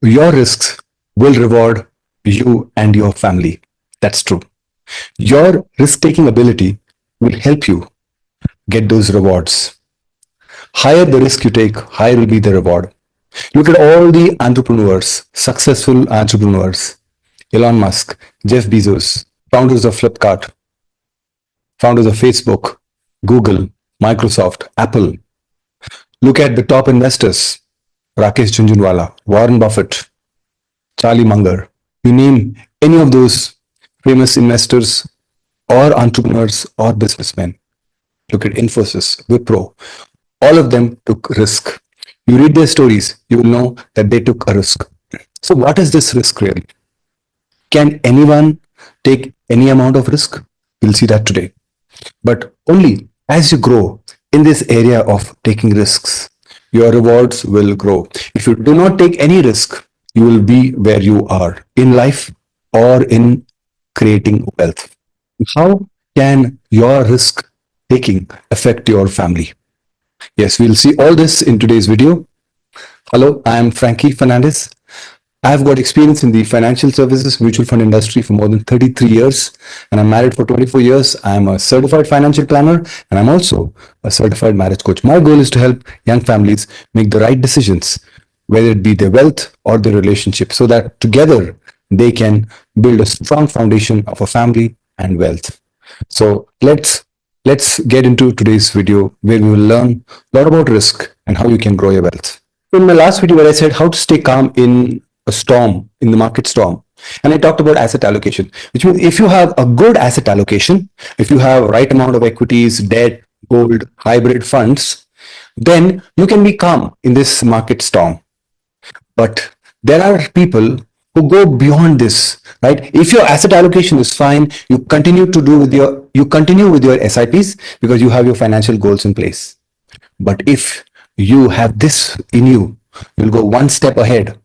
Your risks will reward you and your family. That's true. Your risk taking ability will help you get those rewards. Higher the risk you take, higher will be the reward. Look at all the entrepreneurs, successful entrepreneurs. Elon Musk, Jeff Bezos, founders of Flipkart, founders of Facebook, Google, Microsoft, Apple. Look at the top investors, Rakesh Jhunjhunwala, Warren Buffett, Charlie Munger. You name any of those famous investors or entrepreneurs or businessmen. Look at Infosys, Wipro. All of them took risk. You read their stories, you will know that they took a risk. So what is this risk really? Can anyone take any amount of risk? We'll see that today. But only as you grow in this area of taking risks, your rewards will grow. If you do not take any risk, you will be where you are in life or in creating wealth. How can your risk taking affect your family? Yes, we'll see all this in today's video. Hello, I am Franky Fernandes. I've got experience in the financial services mutual fund industry for more than 33 years, and I'm married for 24 years. I'm a certified financial planner, and I'm also a certified marriage coach. My goal is to help young families make the right decisions, whether it be their wealth or their relationship, so that together they can build a strong foundation of a family and wealth. So let's get into today's video where we will learn a lot about risk and how you can grow your wealth. In my last video where I said how to stay calm in a storm, in the market storm, and I talked about asset allocation, which means if you have a good asset allocation, if you have right amount of equities, debt, gold, hybrid funds, then you can be calm in this market storm. But there are people who go beyond this, right? If your asset allocation is fine, you continue with your SIPs because you have your financial goals in place. But if you have this in you, you'll go one step ahead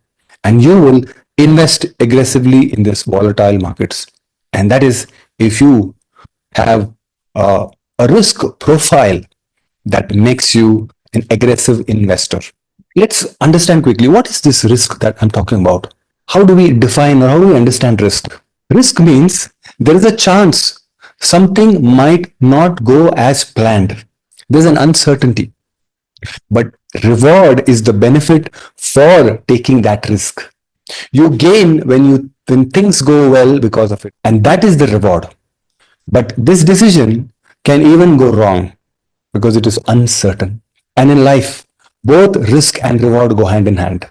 and you will invest aggressively in this volatile markets. And that is if you have a risk profile that makes you an aggressive investor. Let's understand quickly, what is this risk that I'm talking about? How do we define or how do we understand risk? Risk means there is a chance something might not go as planned. There's an uncertainty. But reward is the benefit for taking that risk. You gain when things go well because of it. And that is the reward. But this decision can even go wrong because it is uncertain. And in life, both risk and reward go hand in hand.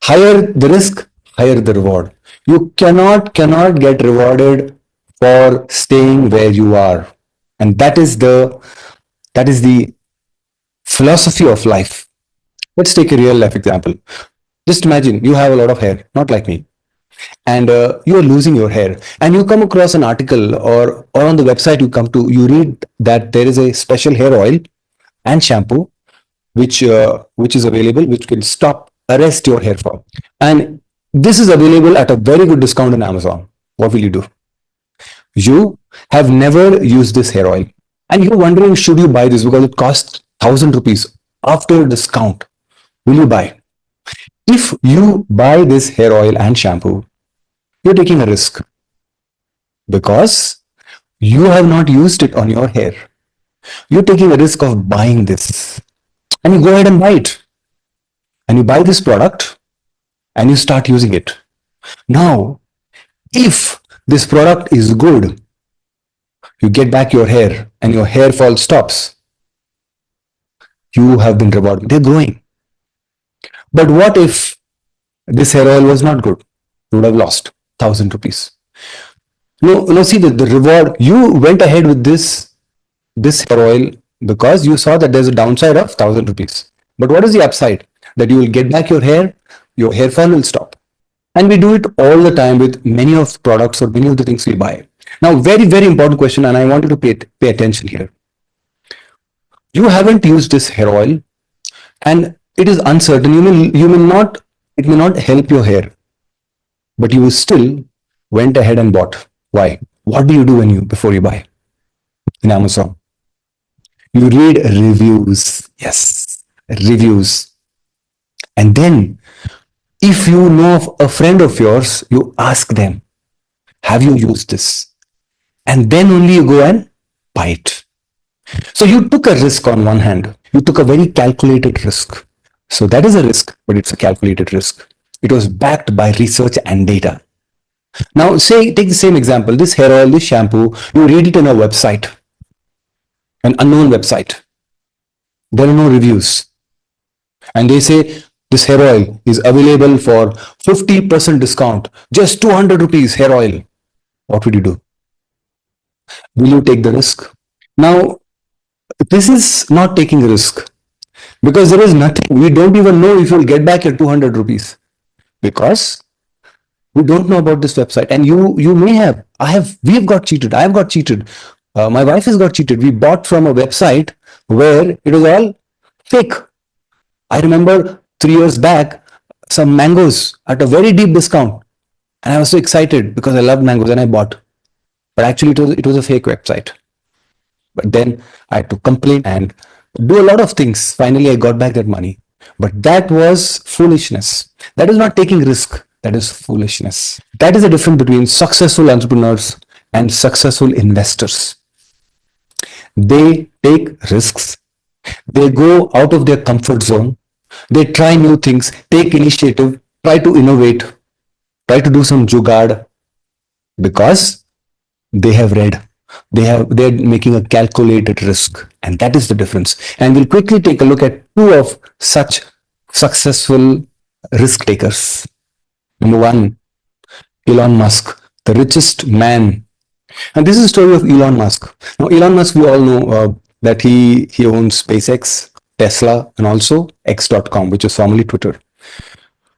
Higher the risk, higher the reward. You cannot get rewarded for staying where you are. And that is the philosophy of life. Let's take a real life example. Just imagine you have a lot of hair, not like me, and you are losing your hair, and you come across an article or on the website you read that there is a special hair oil and shampoo which is available, which can arrest your hair fall, and this is available at a very good discount on Amazon. What will you do? You have never used this hair oil, and you're wondering, should you buy this because it costs 1,000 rupees after discount? Will you buy? If you buy this hair oil and shampoo, you're taking a risk because you have not used it on your hair. You're taking a risk of buying this, and you go ahead and buy it, and you buy this product and you start using it. Now, if this product is good, you get back your hair and your hair fall stops. You have been rewarded. They're growing. But what if this hair oil was not good? You would have lost 1,000 rupees. No, see the reward. You went ahead with this hair oil because you saw that there's a downside of 1,000 rupees. But what is the upside? That you will get back your hair fall will stop. And we do it all the time with many of the products or many of the things we buy. Now, very, very important question, and I want you to pay attention here. You haven't used this hair oil, and it is uncertain. It may not help your hair, but you still went ahead and bought. Why? What do you do before you buy in Amazon? You read reviews. Yes, reviews. And then If you know of a friend of yours, you ask them, have you used this? And then only you go and buy it. So you took a risk on one hand. You took a very calculated risk. So that is a risk, but it's a calculated risk. It was backed by research and data. Now, say, take the same example, this hair oil, this shampoo, you read it on a website, an unknown website. There are no reviews. And they say this hair oil is available for 50% discount, just 200 rupees hair oil. What would you do? Will you take the risk? Now, this is not taking a risk because there is nothing. We don't even know if you'll get back your 200 rupees because we don't know about this website. And you may have, we have got cheated. I have got cheated. My wife has got cheated. We bought from a website where it was all fake. I remember 3 years back, some mangoes at a very deep discount. And I was so excited because I love mangoes and I bought. But actually, it was a fake website. But then I had to complain and do a lot of things. Finally, I got back that money. But that was foolishness. That is not taking risk. That is foolishness. That is the difference between successful entrepreneurs and successful investors. They take risks. They go out of their comfort zone. They try new things, take initiative, try to innovate, try to do some jugaad because they have read. They're making a calculated risk, and that is the difference. And we'll quickly take a look at two of such successful risk takers. Number one, Elon Musk, the richest man. And this is the story of Elon Musk. Now, Elon Musk, we all know that he owns SpaceX, Tesla, and also X.com, which is formerly Twitter.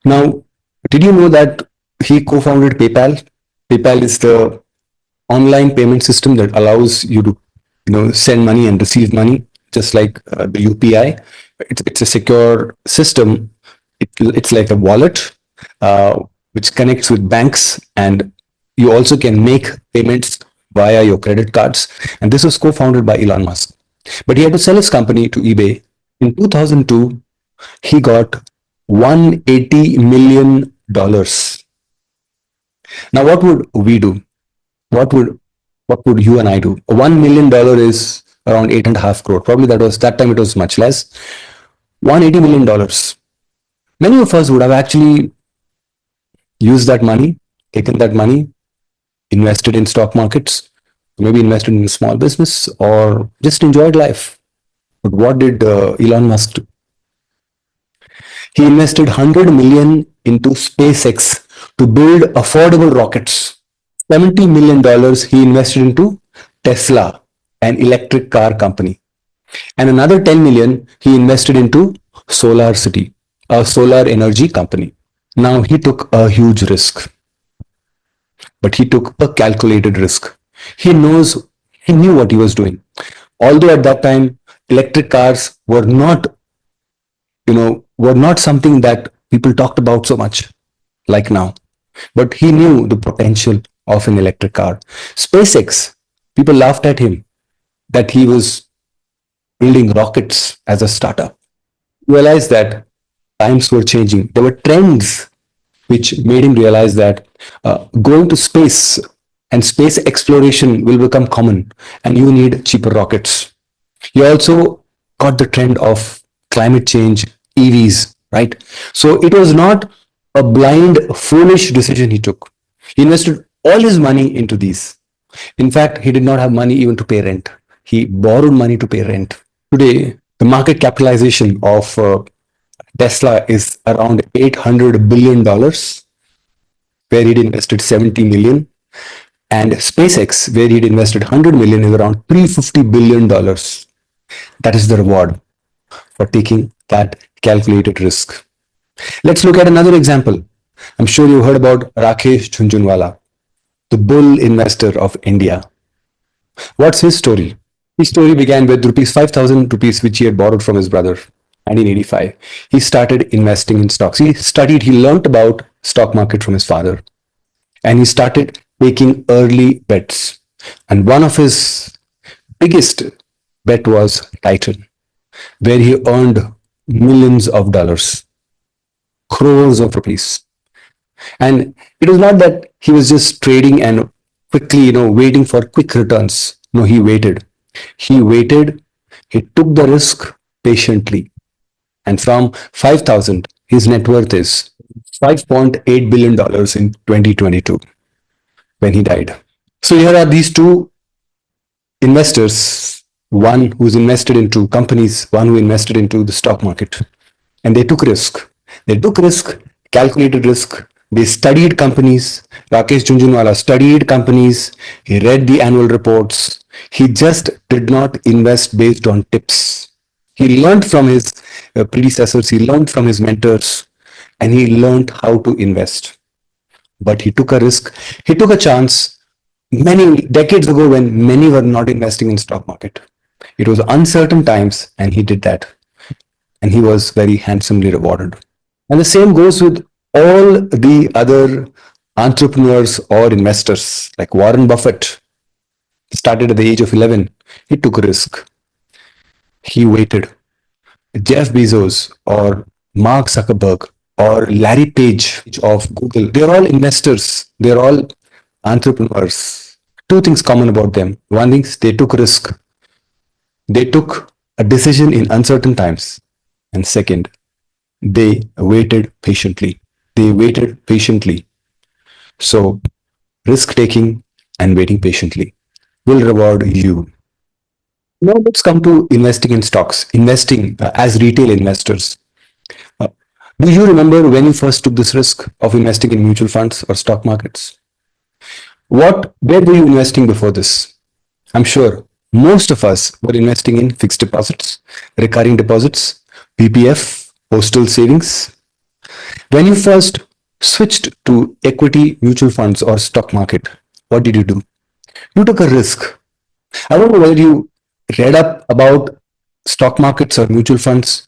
Now, did you know that he co-founded PayPal? PayPal is the online payment system that allows you to send money and receive money, just like the UPI. It's a secure system. It's like a wallet which connects with banks, and you also can make payments via your credit cards. And this was co-founded by Elon Musk. But he had to sell his company to eBay. In 2002, he got $180 million. Now, what would we do? What would you and I do? $1 million is around 8.5 crore. Probably that time it was much less. $180 million. Many of us would have actually used that money, taken that money, invested in stock markets, maybe invested in a small business, or just enjoyed life. But what did Elon Musk do? He invested 100 million into SpaceX to build affordable rockets. $70 million he invested into Tesla, an electric car company. And another 10 million he invested into Solar City, a solar energy company. Now he took a huge risk, but he took a calculated risk. He knew what he was doing. Although at that time, electric cars were not something that people talked about so much like now. But he knew the potential of an electric car. SpaceX, people laughed at him that he was building rockets as a startup. He realized that times were changing. There were trends which made him realize that going to space and space exploration will become common, and you need cheaper rockets. He also got the trend of climate change, EVs, right? So it was not a blind, foolish decision he took. He invested all his money into these. In fact, he did not have money even to pay rent. He borrowed money to pay rent. Today, the market capitalization of Tesla is around $800 billion, where he'd invested 70 million. And SpaceX, where he'd invested 100 million, is around $350 billion. That is the reward for taking that calculated risk. Let's look at another example. I'm sure you heard about Rakesh Jhunjhunwala, the bull investor of India. What's his story? His story began with rupees 5,000 rupees, which he had borrowed from his brother, 1985. He started investing in stocks. He learned about stock market from his father, and he started taking early bets. And one of his biggest bet was Titan, where he earned millions of dollars. crores of rupees. And it was not that he was just trading and quickly, waiting for quick returns. No, he waited. He waited. He took the risk patiently. And from 5,000, his net worth is $5.8 billion in 2022 when he died. So here are these two investors, one who's invested into companies, one who invested into the stock market. And they took risk. They took risk, calculated risk. They studied companies. Rakesh Jhunjhunwala studied companies. He read the annual reports. He just did not invest based on tips. He learned from his predecessors. He learned from his mentors, and he learned how to invest. But he took a risk. He took a chance many decades ago when many were not investing in stock market. It was uncertain times, and he did that, and he was very handsomely rewarded. And the same goes with all the other entrepreneurs or investors, like Warren Buffett started at the age of 11. He took a risk. He waited. Jeff Bezos or Mark Zuckerberg or Larry Page of Google, they're all investors. They're all entrepreneurs. Two things common about them. One is they took risk. They took a decision in uncertain times. And second, they waited patiently. They waited patiently. So, risk taking and waiting patiently will reward you. Now, let's come to investing in stocks, investing as retail investors. Uh, do you remember when you first took this risk of investing in mutual funds or stock markets? Where were you investing before this? I'm sure most of us were investing in fixed deposits, recurring deposits, PPF, postal savings. When you first switched to equity mutual funds or stock market, what did you do? You took a risk. I don't know whether you read up about stock markets or mutual funds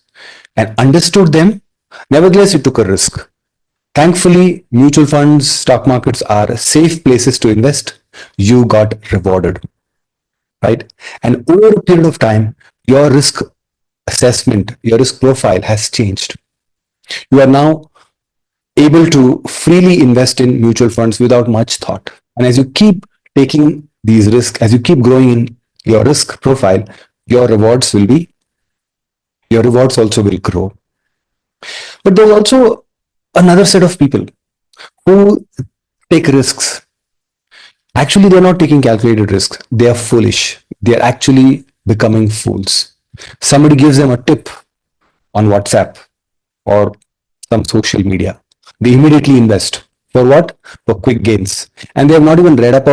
and understood them. Nevertheless, you took a risk. Thankfully, mutual funds, stock markets are safe places to invest. You got rewarded, right? And over a period of time, your risk assessment, your risk profile has changed. You are now able to freely invest in mutual funds without much thought. And as you keep taking these risks, as you keep growing in your risk profile, your rewards also will grow. But there's also another set of people who take risks. Actually, they're not taking calculated risks. They are foolish. They are actually becoming fools. Somebody gives them a tip on WhatsApp or some social media. They immediately invest. For what? For quick gains. And they have not even read up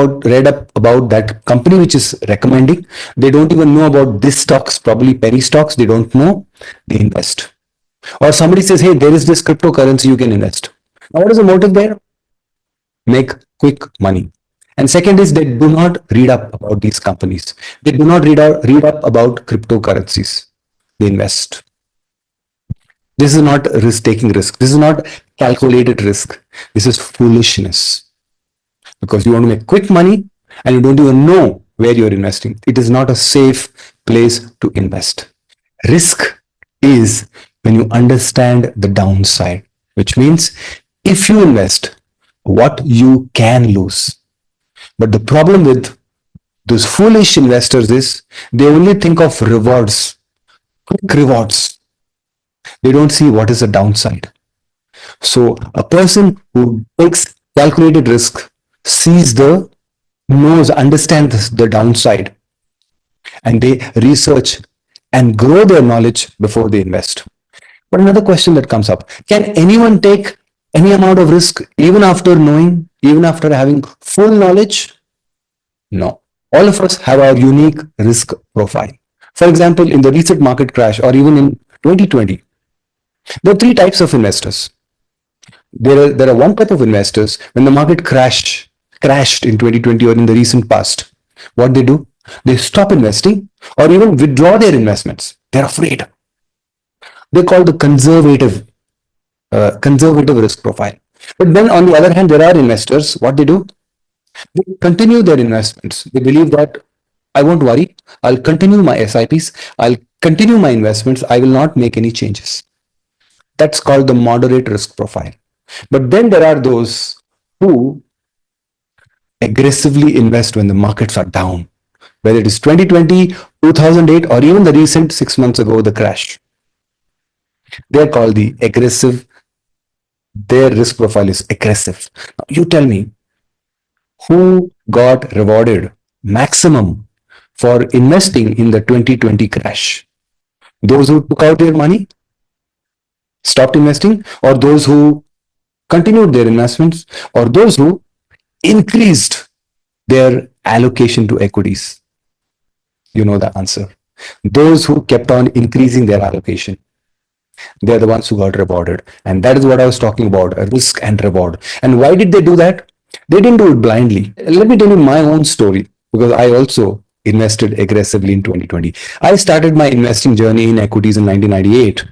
about that company which is recommending. They don't even know about this stocks, probably penny stocks. They don't know. They invest. Or somebody says, hey, there is this cryptocurrency you can invest. Now, what is the motive there? Make quick money. And second is they do not read up about these companies. They do not read up about cryptocurrencies. They invest. This is not taking risk. This is not calculated risk. This is foolishness. Because you want to make quick money and you don't even know where you're investing. It is not a safe place to invest. Risk is when you understand the downside, which means if you invest, what you can lose. But the problem with those foolish investors is they only think of rewards, quick rewards. They don't see what is the downside. So a person who takes calculated risk understands the downside, and they research and grow their knowledge before they invest. But another question that comes up, can anyone take any amount of risk even after knowing, even after having full knowledge? No. All of us have our unique risk profile. For example, in the recent market crash or even in 2020, there are three types of investors. There are one type of investors when the market crashed in 2020 or in the recent past. What they do? They stop investing or even withdraw their investments. They're afraid. They're called the conservative risk profile. But then on the other hand, there are investors. What they do? They continue their investments. They believe that I won't worry. I'll continue my SIPs. I'll continue my investments. I will not make any changes. That's called the moderate risk profile. But then there are those who aggressively invest when the markets are down, whether it is 2020, 2008, or even the recent 6 months ago, the crash. They're called the aggressive, their risk profile is aggressive. Now, you tell me, who got rewarded maximum for investing in the 2020 crash? Those who took out their money, stopped investing, or those who continued their investments, or those who increased their allocation to equities? You know the answer. Those who kept on increasing their allocation, they're the ones who got rewarded. And that is what I was talking about, a risk and reward. And why did they do that? They didn't do it blindly. Let me tell you my own story, because I also invested aggressively in 2020. I started my investing journey in equities in 1998.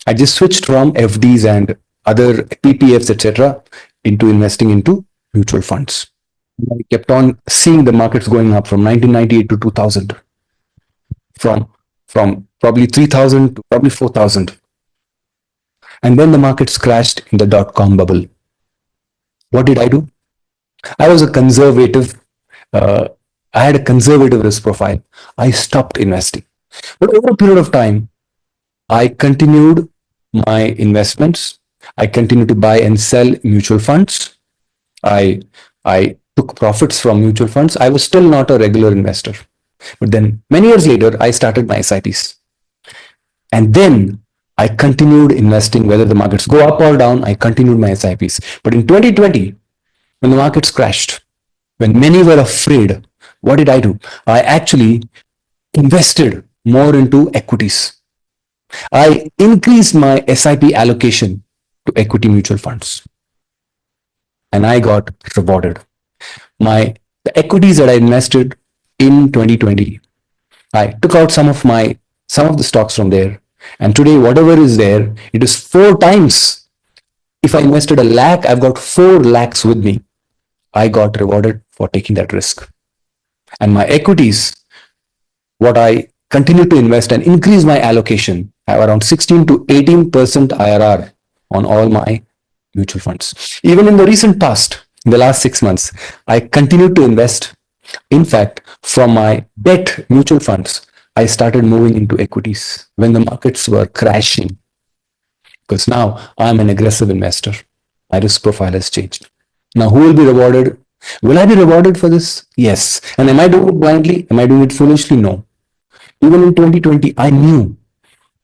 I just switched from FDs and other PPFs, etc., into investing into mutual funds. I kept on seeing the markets going up from 1998 to 2000, from probably 3000 to probably 4000. And then the markets crashed in the dot-com bubble. What did I do? I was a conservative, I had a conservative risk profile. I stopped investing. But over a period of time, I continued my investments. I continued to buy and sell mutual funds. I took profits from mutual funds. I was still not a regular investor. But then many years later, I started my SIPs. And then I continued investing, whether the markets go up or down, I continued my SIPs. But in 2020, when the markets crashed, when many were afraid, what did I do? I actually invested more into equities. I increased my SIP allocation to equity mutual funds. And I got rewarded. The equities that I invested in 2020, I took out some of the stocks from there. And today, whatever is there, it is 4 times. If I invested a lakh, I've got 4 lakhs with me. I got rewarded for taking that risk. And my equities, what I continue to invest and increase my allocation, I have around 16 to 18% IRR on all my mutual funds. Even in the recent past, in the last 6 months, I continued to invest. In fact, from my debt mutual funds, I started moving into equities when the markets were crashing. Because now I'm an aggressive investor. My risk profile has changed. Now, who will be rewarded? Will I be rewarded for this? Yes. And am I doing it blindly? Am I doing it foolishly? No. Even in 2020, I knew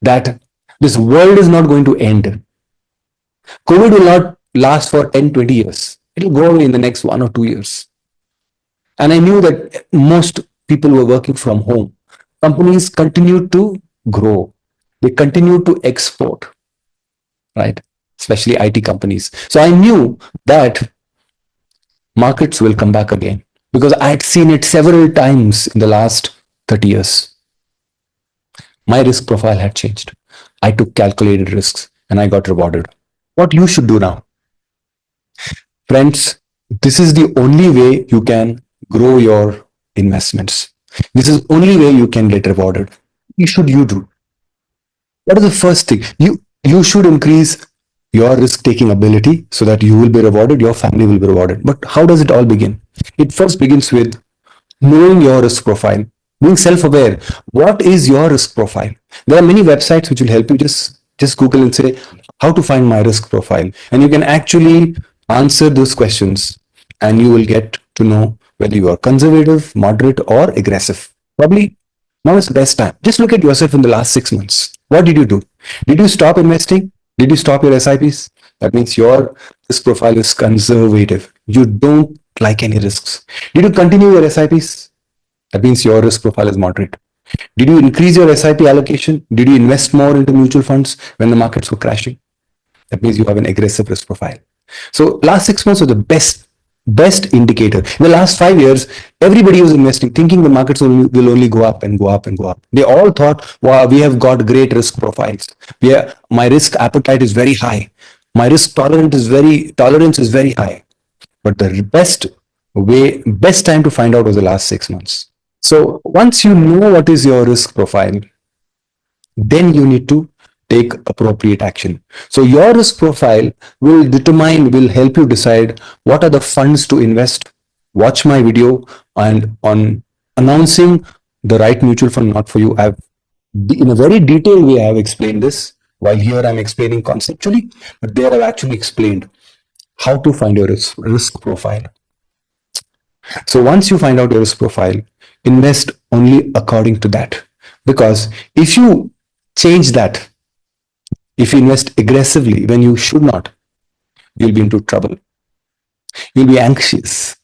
that this world is not going to end. COVID will not last for 10, 20 years. It will go away in the next 1 or 2 years. And I knew that most people were working from home. Companies continued to grow. They continued to export, right? Especially IT companies. So I knew that markets will come back again because I had seen it several times in the last 30 years. My risk profile had changed. I took calculated risks and I got rewarded. What you should do now? Friends, this is the only way you can grow your investments. This is the only way you can get rewarded. What should you do? What is the first thing? You should increase your risk-taking ability so that you will be rewarded, your family will be rewarded. But how does it all begin? It first begins with knowing your risk profile, being self-aware. What is your risk profile? There are many websites which will help you. Just Google and say, how to find my risk profile. And you can actually answer those questions and you will get to know whether you are conservative, moderate, or aggressive. Probably now is the best time. Just look at yourself in the last 6 months. What did you do? Did you stop investing? Did you stop your SIPs? That means your risk profile is conservative. You don't like any risks. Did you continue your SIPs? That means your risk profile is moderate. Did you increase your SIP allocation? Did you invest more into mutual funds when the markets were crashing? That means you have an aggressive risk profile. So last 6 months was the best indicator. In the last 5 years, everybody was investing, thinking the markets will only go up and go up and go up. They all thought, wow, we have got great risk profiles. My risk appetite is very high. My risk tolerance is very high. But the best time to find out was the last 6 months. So once you know what is your risk profile, then you need to take appropriate action. So your risk profile will help you decide what are the funds to invest. Watch my video and on announcing the right mutual fund, not for you. I've in a very detailed way, I have explained this. While here I'm explaining conceptually, but there I've actually explained how to find your risk profile. So once you find out your risk profile, invest only according to that. Because if you change that, if you invest aggressively when you should not, you'll be into trouble. You'll be anxious.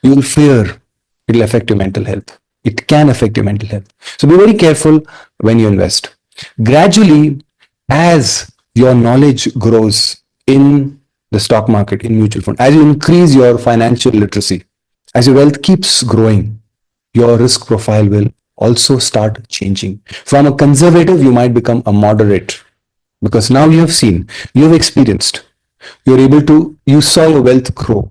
You'll fear. It'll affect your mental health. It can affect your mental health. So be very careful when you invest. Gradually, as your knowledge grows in the stock market, in mutual fund, as you increase your financial literacy, as your wealth keeps growing, your risk profile will also start changing. From a conservative, you might become a moderate because now you have seen, you have experienced, you're able to, you saw your wealth grow,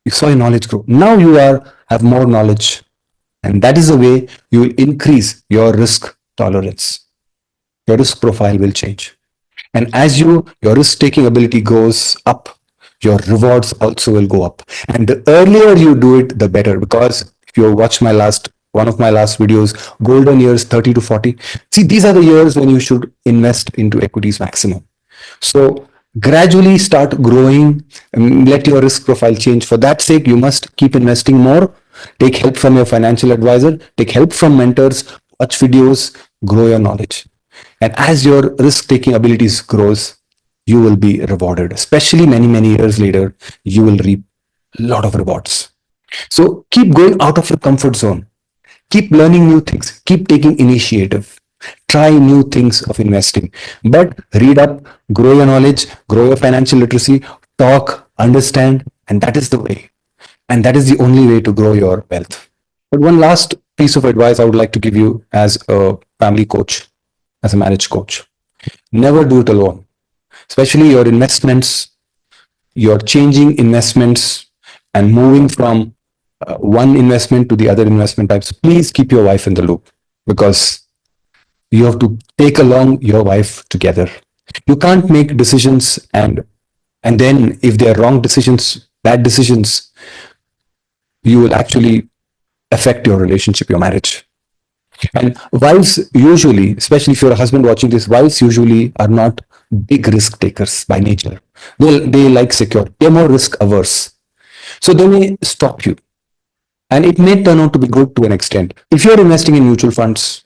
you saw your knowledge grow. Now you have more knowledge, and that is the way you will increase your risk tolerance. Your risk profile will change. And as your risk taking ability goes up, your rewards also will go up. And the earlier you do it, the better. Because if you watch one of my last videos, golden years 30 to 40, see, these are the years when you should invest into equities maximum. So gradually start growing and let your risk profile change. For that sake, you must keep investing more. Take help from your financial advisor, take help from mentors, watch videos, grow your knowledge. And as your risk-taking abilities grows, you will be rewarded. Especially many, many years later, you will reap a lot of rewards. So keep going out of your comfort zone. Keep learning new things. Keep taking initiative. Try new things of investing. But read up, grow your knowledge, grow your financial literacy, talk, understand, and that is the way. And that is the only way to grow your wealth. But one last piece of advice I would like to give you as a family coach, as a marriage coach. Never do it alone. Especially your investments, you're changing investments and moving from one investment to the other investment types. Please keep your wife in the loop because you have to take along your wife together. You can't make decisions and then if they are wrong decisions, bad decisions, you will actually affect your relationship, your marriage. And wives usually, especially if you're a husband watching this, wives usually are not big risk takers by nature. They like security. They're more risk averse. So they may stop you. And it may turn out to be good to an extent. If you're investing in mutual funds,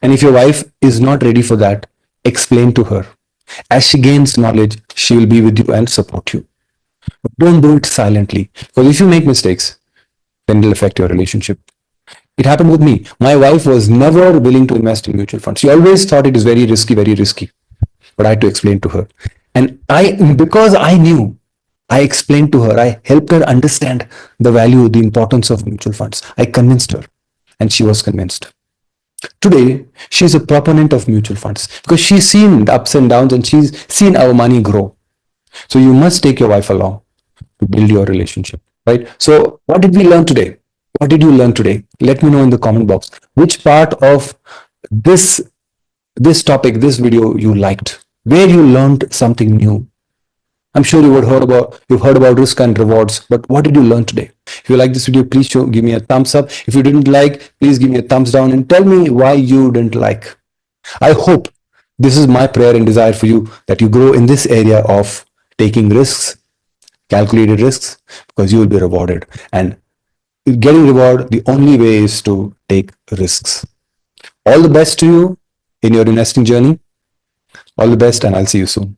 and if your wife is not ready for that, explain to her. As she gains knowledge, she will be with you and support you. But don't do it silently. Because if you make mistakes, then it'll affect your relationship. It happened with me. My wife was never willing to invest in mutual funds. She always thought it is very risky, very risky. But I had to explain to her. And because I knew, I explained to her, I helped her understand the value, the importance of mutual funds. I convinced her, and she was convinced. Today, she's a proponent of mutual funds because she's seen the ups and downs and she's seen our money grow. So you must take your wife along to build your relationship, right? So what did we learn today? What did you learn today? Let me know in the comment box. Which part of this topic, this video you liked, where you learned something new. I'm sure you've heard about risk and rewards, but what did you learn today? If you like this video, please give me a thumbs up. If you didn't like, please give me a thumbs down and tell me why you didn't like. I hope this is my prayer and desire for you that you grow in this area of taking risks, calculated risks, because you will be rewarded. And getting reward, the only way is to take risks. All the best to you in your investing journey. All the best, and I'll see you soon.